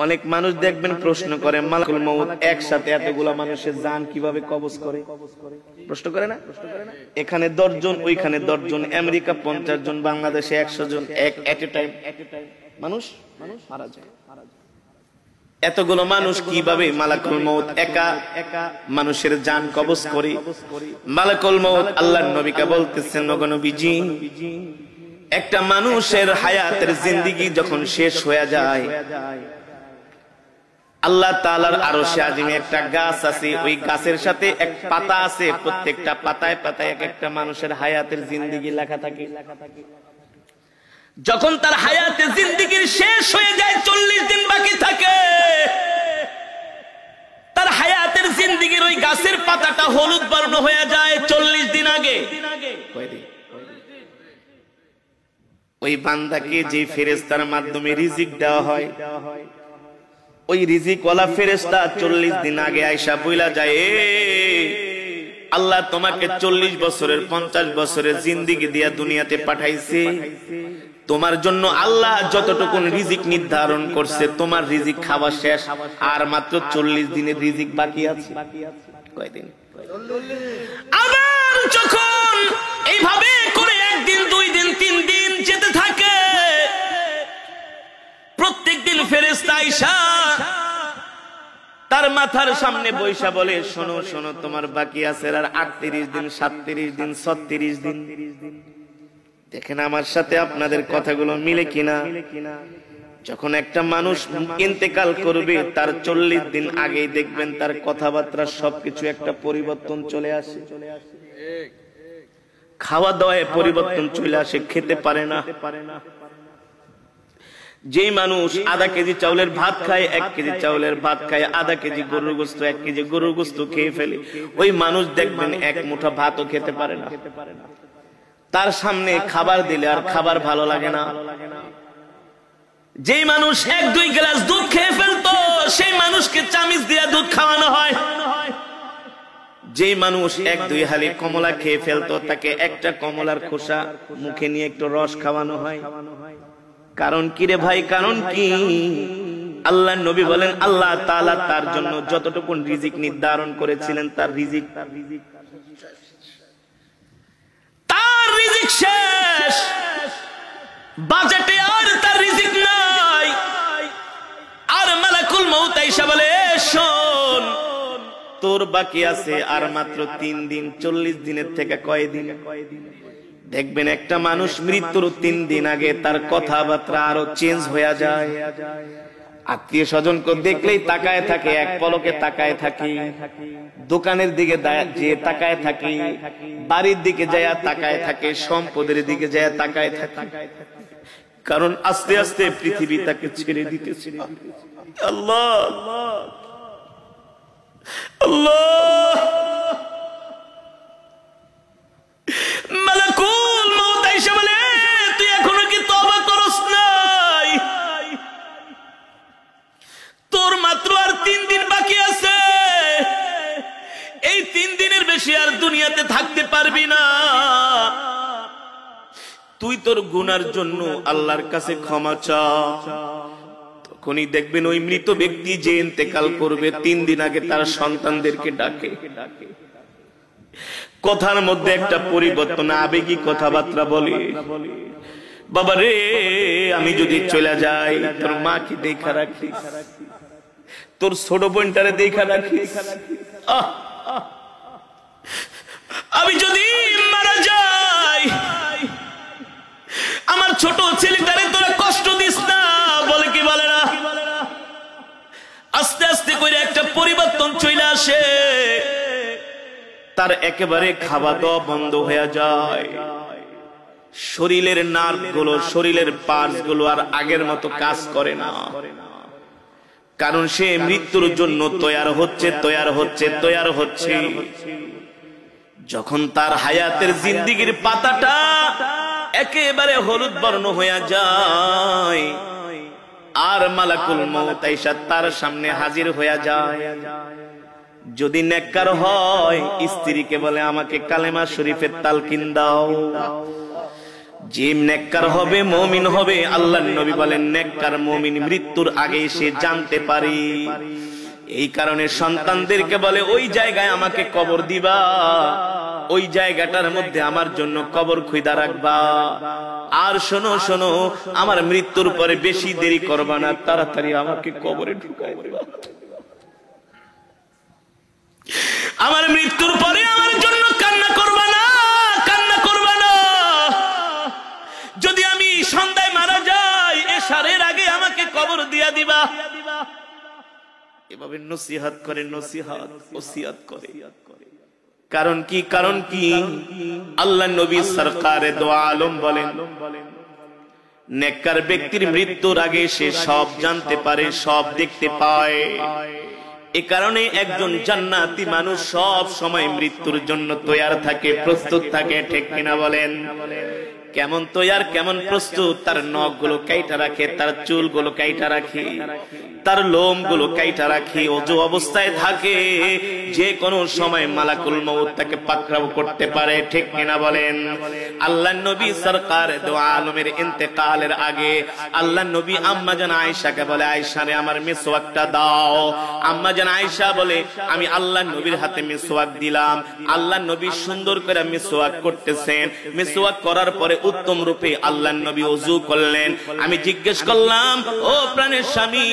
অনেক মানুষ দেখবেন প্রশ্ন করে মালাকুল মউত একসাথে এতগুলা মানুষের জান কিভাবে কবজ করে, প্রশ্ন করে না? এখানে 10 জন, ওইখানে 10 জন, আমেরিকা 50 জন, বাংলাদেশে 100 জন, এট এ টাইম মানুষ মারা যায়। এতগুলো মানুষ কিভাবে মালাকুল মউত একা মানুষের জান কবজ করে? মালাকুল মউত আল্লাহর নবীকে বলতেছেন, ওগো নবীজি, একটা মানুষের হায়াতের জিন্দেগি যখন শেষ হয়ে যায়, আল্লাহ তাআলার আরশে আজিমে একটা গাছ আছে, ওই গাছের সাথে এক পাতা আছে, প্রত্যেকটা পাতায় পাতায় এক একটা মানুষের হায়াতের জিন্দেগি লেখা থাকে। যখন তার হায়াতের জিন্দেগির শেষ হয়ে যায়, 40 দিন বাকি থাকে, তার হায়াতের জিন্দেগির ওই গাছের পাতাটা হলুদ বর্ণ হয়ে যায় 40 দিন আগে। ওই বান্দাকে যে ফেরেশতার মাধ্যমে রিজিক দেওয়া হয়, ওই রিজিক ওয়ালা ফেরেশতা 40 দিন আগে আয়েশা বইলা যায়, আল্লাহ তোমাকে 40 বছরের 50 বছরের জিন্দেগি দিয়া দুনিয়াতে পাঠাইছে, তোমার জন্য আল্লাহ যতটুকু রিজিক নির্ধারণ করছে, তোমার রিজিক খাওয়া শেষ, আর মাত্র 40 দিনের রিজিক বাকি আছে। কয়দিন? আবার যখন এইভাবে করে 1 দিন 2 দিন 3 দিন যেতে থাকে, প্রত্যেকদিন ফেরেশতা আয়েশা তার মাথার সামনে বৈশা বলে, শোনো শোনো, তোমার বাকি আছে আর 38 দিন, 37 দিন, 36 দিন। দেখেন আমার সাথে আপনাদের কথাগুলো মিলে কিনা? যখন একটা মানুষ ইন্তেকাল করবে, তার 40 দিন আগেই দেখবেন তার কথাবার্তা সবকিছু একটা পরিবর্তন চলে আসে, খাওয়া দাওয়ায় পরিবর্তন চলে আসে, খেতে পারে না। যেই মানুষ আধা কেজি চাউলের ভাত খায়, 1 কেজি চাউলের ভাত খায়, আধা কেজি গরুর গোশত, 1 কেজি গরুর গোশত খেয়ে ফেলে, ওই মানুষ দেখবেন 1 মুঠা ভাতও খেতে পারে না। তার সামনে খাবার দিলে আর খাবার ভালো লাগে না। যেই মানুষ 1-2 গ্লাস দুধ খেয়ে ফেলতো, সেই মানুষকে চামিচ দিয়ে দুধ খাওয়ানো হয়। যেই মানুষ 1-2 হালি কমলা খেয়ে ফেলতো, তাকে একটা কমলার খোসা মুখে নিয়ে একটু রস খাওয়ানো হয়। কারণ কি রে ভাই? কারণ কি? আল্লাহর নবী বলেন, আল্লাহ তাআলা তার জন্য যতটুকু রিজিক নির্ধারণ করেছিলেন, তার রিজিক শেষ, বাজেটে আর তার রিজিক নাই। আর মালাকুল মউত আয়েশা বলে, শোন, তোর বাকি আছে আর মাত্র 3 দিন। 40 দিনের থেকে কয়দিন? দেখবেন একটা মানুষ মৃত্যুর 3 দিন আগে তার কথাবার্তা আরো চেঞ্জ হয়ে যায়। আত্মীয় স্বজনকে দেখলেই তাকায় থাকে, এক পলকে তাকায় থাকে, দোকানের দিকে যে তাকায় থাকে, বাড়ির দিকে যায় তাকায় থাকে, সম্পদের দিকে যায় তাকায় থাকে। কারণ আস্তে আস্তে পৃথিবী তাকে ছেড়ে দিতেছে। আল্লাহ আল্লাহ, মালাকুল মউত আয়েশা বলে, তুই এখনো কি তওবা করস নাই? তোর মাত্র আর 3 দিন বাকি আছে। এই 3 দিনের বেশি আর দুনিয়াতে থাকতে পারবি না। তুই তোর গুনার জন্য আল্লাহর কাছে ক্ষমা চা। তখনই দেখবেন ওই মৃত ব্যক্তি যে ইন্তেকাল করবে, 3 দিন আগে তার সন্তানদেরকে ডাকে, কথার মধ্যে একটা পরিবর্তন, আবেগী কথাবার্তা বলে, বাবা রে, আমি যদি চলে যাই, তোর মা কি দেখা রাখিস, তোর ছোট বোনটারে দেখা রাখিস, আমি যদি মারা যাই, আমার ছোট ছেলেটারে তোরা কষ্ট দিস না। বলে কি বলে না? আস্তে আস্তে করে একটা পরিবর্তন চলে আসে, তার একেবারে খাওয়া দাওয়া বন্ধ হয়ে যায়। শরীরের নার্ভ গুলো, শরীরের পার্টস গুলো আর আগের মতো কাজ করে না। কারণ সে মৃত্যুর জন্য তৈয়ার হচ্ছে। যখন তার হায়াতের জিন্দেগির পাতাটা একেবারে হলুদ বর্ণ হয়ে যায়, আর মালাকুল মউত আয়েশা তার সামনে হাজির হয়ে যায়। যদি নেককার হয়, স্ত্রীকে বলে, আমাকে কালেমা শরীফের তালকিন দাও। যে নেককার হবে, মুমিন হবে, আল্লাহর নবী বলেন নেককার মুমিন মৃত্যুর আগে সে জানতে পারে। এই কারণে সন্তানদেরকে বলে ওই জায়গায় আমাকে কবর দিবা, ওই জায়গাটার মধ্যে আমার জন্য কবর খুঁজা রাখবা। আর শোনো শোনো, আমার মৃত্যুর পরে বেশি দেরি করবা না, তাড়াতাড়ি আমাকে কবরে ঢুকাই দিবা। আমার মৃত্যুর পরে আমার জন্য কান্না করবা না, কান্না করবা না। যদি আমি সন্ধ্যায় মারা যাই, এশারের আগে আমাকে কবর দিয়া দিবা। এভাবে নসিহত করে, নসিহত ওসিয়ত করে। কারণ কি? কারণ কি? আল্লাহ নবী সরকারে দো আলম বলেন নেককার ব্যক্তির মৃত্যুর আগে সে সব জানতে পারে, সব দেখতে পায়। এ কারণে একজন জান্নাতি মানুষ সব সময় মৃত্যুর জন্য তৈয়ার থাকে, প্রস্তুত থাকে। ঠিক কিনা বলেন? কেমন তৈয়ার, কেমন প্রস্তুত? তার নখগুলো কাইটা রাখে, তার চুলগুলো কাইটা রাখে, তার লোমগুলো কাইটা রাখে, ওযু অবস্থায় থাকে। যে কোনো সময় মালাকুল মউত তাকে পাকড়াও করতে পারে। ঠিক কিনা বলেন? আল্লাহর নবী সরকার দো আলমের ইন্তেকালের আগে আল্লাহর নবী আম্মা জান আয়েশাকে বলে, আয়েশা রে আমার মিসওয়াকটা দাও। আম্মা জান আয়েশা বলে, আমি আল্লাহর নবীর হাতে মিসওয়াক দিলাম। আল্লাহর নবী সুন্দর করে মিসওয়াক করতেছেন। মিসওয়াক করার পরে উত্তম রূপে আল্লাহর নবী ওযু করলেন। আমি জিজ্ঞেস করলাম, ও প্রাণের স্বামী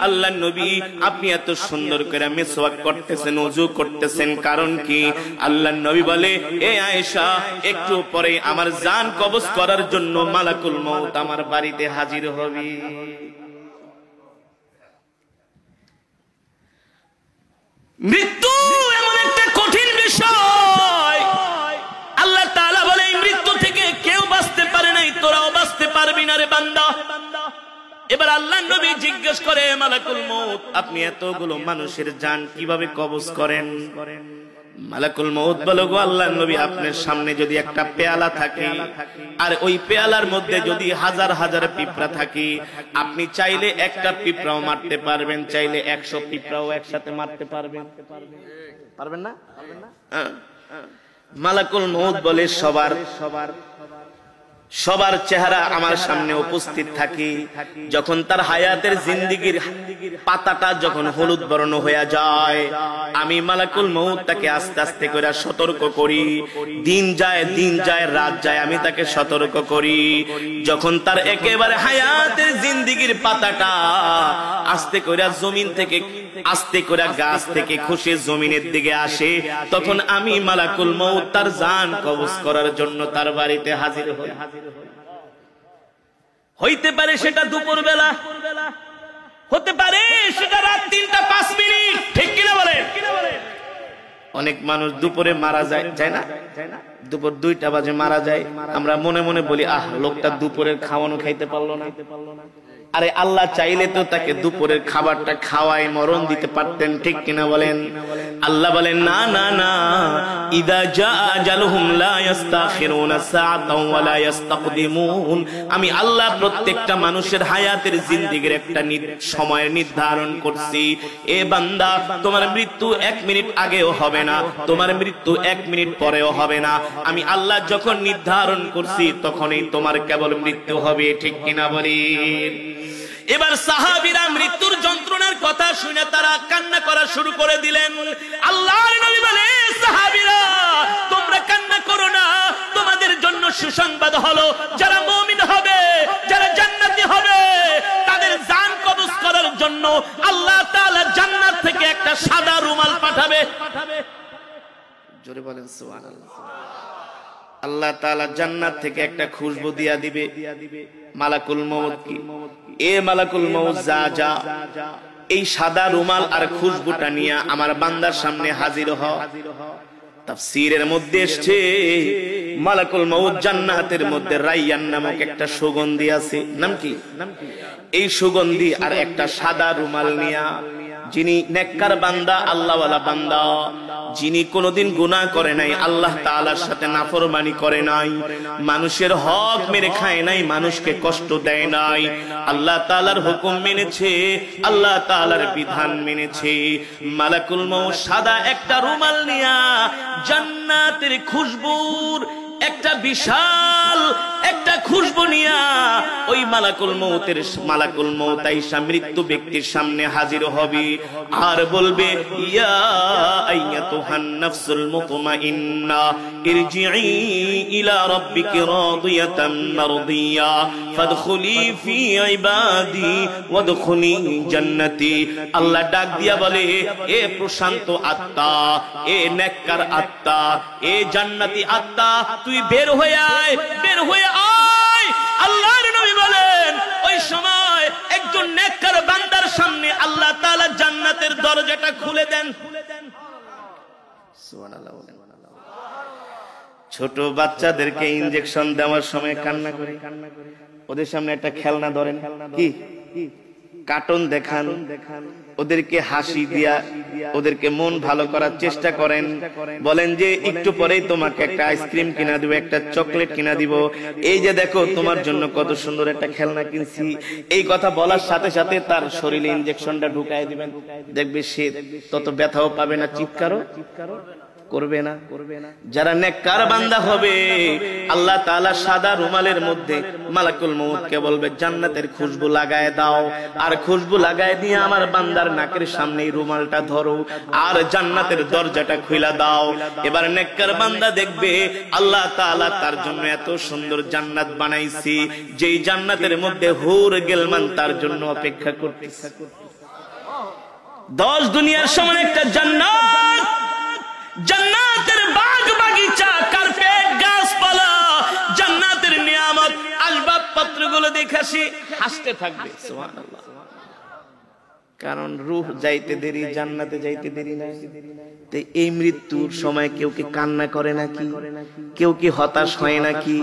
আল্লাহর নবী, আপনি এত সুন্দর করে মিসওয়াক করতেছেন, ওযু করতেছেন, কারণ কি? আল্লাহর নবী বলে, এ আয়েশা, একটু পরে আমার জান কবজ করার জন্য মালাকুল মউত আমার বাড়িতে হাজির হবে। মৃত্যু এমন একটা কঠিন বিষয়, আল্লাহ তাআলা বলে এই মৃত্যু থেকে কেউ বাঁচতে পারে নাই, তোরাও বাঁচতে পারবি না রে বান্দা। এবার আল্লাহর নবী জিজ্ঞেস করে, মালাকুল মউত, আপনি এতগুলো মানুষের জান কিভাবে কবজ করেন? মালাকুল মউত বলে, গো আল্লাহর নবী, আপনার সামনে যদি একটা পেয়ালা থাকে আর ওই পেয়ালার মধ্যে যদি হাজার হাজার পিঁপড়া থাকে, আপনি চাইলে একটা পিঁপড়াও মারতে পারবেন, চাইলে 100 পিঁপড়াও একসাথে মারতে পারবেন। পারবেন না? মালাকুল মউত বলে, সবার চেহারা আমার সামনে উপস্থিত থাকে। যখন তার হায়াতের জিন্দেগীর পাতাটা যখন হলুদ বর্ণ হয়ে যায়, আমি মালাকুল মউত তাকে আস্তে আস্তে করে সতর্ক করি। দিন যায়, দিন যায়, রাত যায়, আমি তাকে সতর্ক করি। যখন তার একেবারে হায়াতের জিন্দেগীর পাতাটা আস্তে করে জমিন থেকে, আস্তে করে গাছ থেকে খসে জমিনের দিকে আসে, তখন আমি মালাকুল মউত তার জান কবজ করার জন্য তার বাড়িতে হাজির হই। হইতে পারে সেটা দুপুর বেলা, হতে পারে সেটা রাত 3টা 5 মিনিট। ঠিক কিনা বলে? অনেক মানুষ দুপুরে মারা যায়, যায় না? দুপুর 2টা বাজে মারা যায়। আমরা মনে মনে বলি, আহ, লোকটা দুপুরের খাওয়ানো খাইতে পারলো না। আরে আল্লাহ চাইলে তো তাকে দুপুরের খাবারটা খাওয়ায় মরণ দিতে পারতেন। ঠিক কিনা বলেন? আল্লাহ বলেন, না না না, ইদা জা আজালুহুম লা ইস্তাখিরুনা সাআতাও ওয়া লা ইস্তাকদিমুন। আমি আল্লাহ প্রত্যেকটা মানুষের হায়াতের জিন্দেগীর একটা সময় নির্ধারণ করছি। এ বান্দা, তোমার মৃত্যু 1 মিনিট আগেও হবে না, তোমার মৃত্যু 1 মিনিট পরেও হবে না। আমি আল্লাহ যখন নির্ধারণ করছি তখনই তোমার কেবল মৃত্যু হবে। ঠিক কিনা বলেন? এবার সাহাবীরা মৃত্যুর যন্ত্রণার কথা শুনে তারা কান্না করা শুরু করে দিলেন। আল্লাহর নবী বলে, সাহাবীরা তোমরা কান্না করো না, তোমাদের জন্য সুসংবাদ হলো, যারা মুমিন হবে, যারা জান্নাতি হবে, তাদের জান কবজ করার জন্য আল্লাহ তাআলা জান্নাত থেকে একটা সাদা রুমাল পাঠাবে। জোরে বলেন সুবহানাল্লাহ। আল্লাহ তাআলা জান্নাত থেকে একটা খুশবু দিয়া দিবে মালাকুল মউত কি, এ মালাকুল মউত যা যা, এই সাদা রুমাল আর খুশবুটা নিয়ে আমার বান্দার সামনে হাজির হ। তাফসীরের মধ্যে এসেছে মালাকুল মউত জান্নাতের মধ্যে রাইয়ান নামক একটা সুগন্ধি আছে। নাম কি? এই সুগন্ধি আর একটা সাদা রুমাল নিয়া, যিনি নেককার বান্দা, আল্লাহওয়ালা বান্দা, যিনি কোনোদিন গুনাহ করে নাই, আল্লাহ তাআলার সাথে নাফরমানি করে নাই, মানুষের হক মেরে খায় নাই, মানুষকে কষ্ট দেয় নাই, আল্লাহ তাআলার হুকুম মেনেছে, আল্লাহ তাআলার বিধান মেনেছে, মালাকুল মউত সাদা একটা রুমাল নিয়া জান্নাতের খুশবুর একটা বিশাল একটা খুশবু নিয়া ওই মালাকুল মউত আইসা মৃত্যু ব্যক্তির সামনে হাজির হবে আর বলবে ইয়া আইয়াতুহান নাফসুল মুতমাইন্না ইরজিই ইলা রাব্বিকি রাদিয়াতাম মারদিয়া ফাদখুলি ফি ইবাদি ওয়াদখুলি জান্নাতি। আল্লাহ ডাক দিয়া বলে, এ প্রশান্ত আত্মা, এ নেককার আত্মা, এ জান্নাতি আত্মা, তুই বের হয়ে আয়, বের হয়ে আয়। আল্লাহর নবী বলেন ওই সময় একজন নেককার বান্দার সামনে আল্লাহ তাআলা জান্নাতের দরজাটা খুলে দেন। সুবহানাল্লাহ। ছোট বাচ্চাদেরকে ইনজেকশন দেওয়ার সময় কান্না করে, ওদের সামনে একটা খেলনা ধরেন, কি কার্টুন দেখান, ওদেরকে হাসি দিয়া ওদেরকে মন ভালো করার চেষ্টা করেন, বলেন যে একটু পরেই তোমাকে একটা আইসক্রিম কিনা দিব, একটা চকলেট কিনা দিব, এই যে দেখো তোমার জন্য কত সুন্দর একটা খেলনা কিনছি। এই কথা বলার সাথে সাথে তার শরীরে ইনজেকশনটা ঢুকায় দিবেন, দেখবে সে তত ব্যথাও পাবে না, চিৎকারও করবে না। যারা নেককার বান্দা হবে আল্লাহ তাআলা সাদা রুমালের মধ্যে মালাকুল মউতকে বলবে জান্নাতের খুশবু লাগায় দাও, আর খুশবু লাগায় দিয়ে আমার বান্দার নাকের সামনে রুমালটা ধরো আর জান্নাতের দরজাটা খুলে দাও। এবার নেককার বান্দা দেখবে আল্লাহ তাআলা তার জন্য এত সুন্দর জান্নাত বানাইছি, যেই জান্নাতের মধ্যে হুর গেলমান তার জন্য অপেক্ষা করতেছে। 10 দুনিয়ার সমান একটা জান্নাত, জান্নাতের বাগ বাগিচা, কার্পেট, গাছপালা, জান্নাতের নিয়ামত, আসবাবপত্রগুলো দেখে সে হাসতে থাকবে। সুবহানাল্লাহ। কারণ রূহ যাইতে দেরি, জান্নাতে যাইতে দেরি না। তো এই মৃত্যুর সময় কেউ কি কান্না করে নাকি? কেউ কি হতাশ হয় নাকি?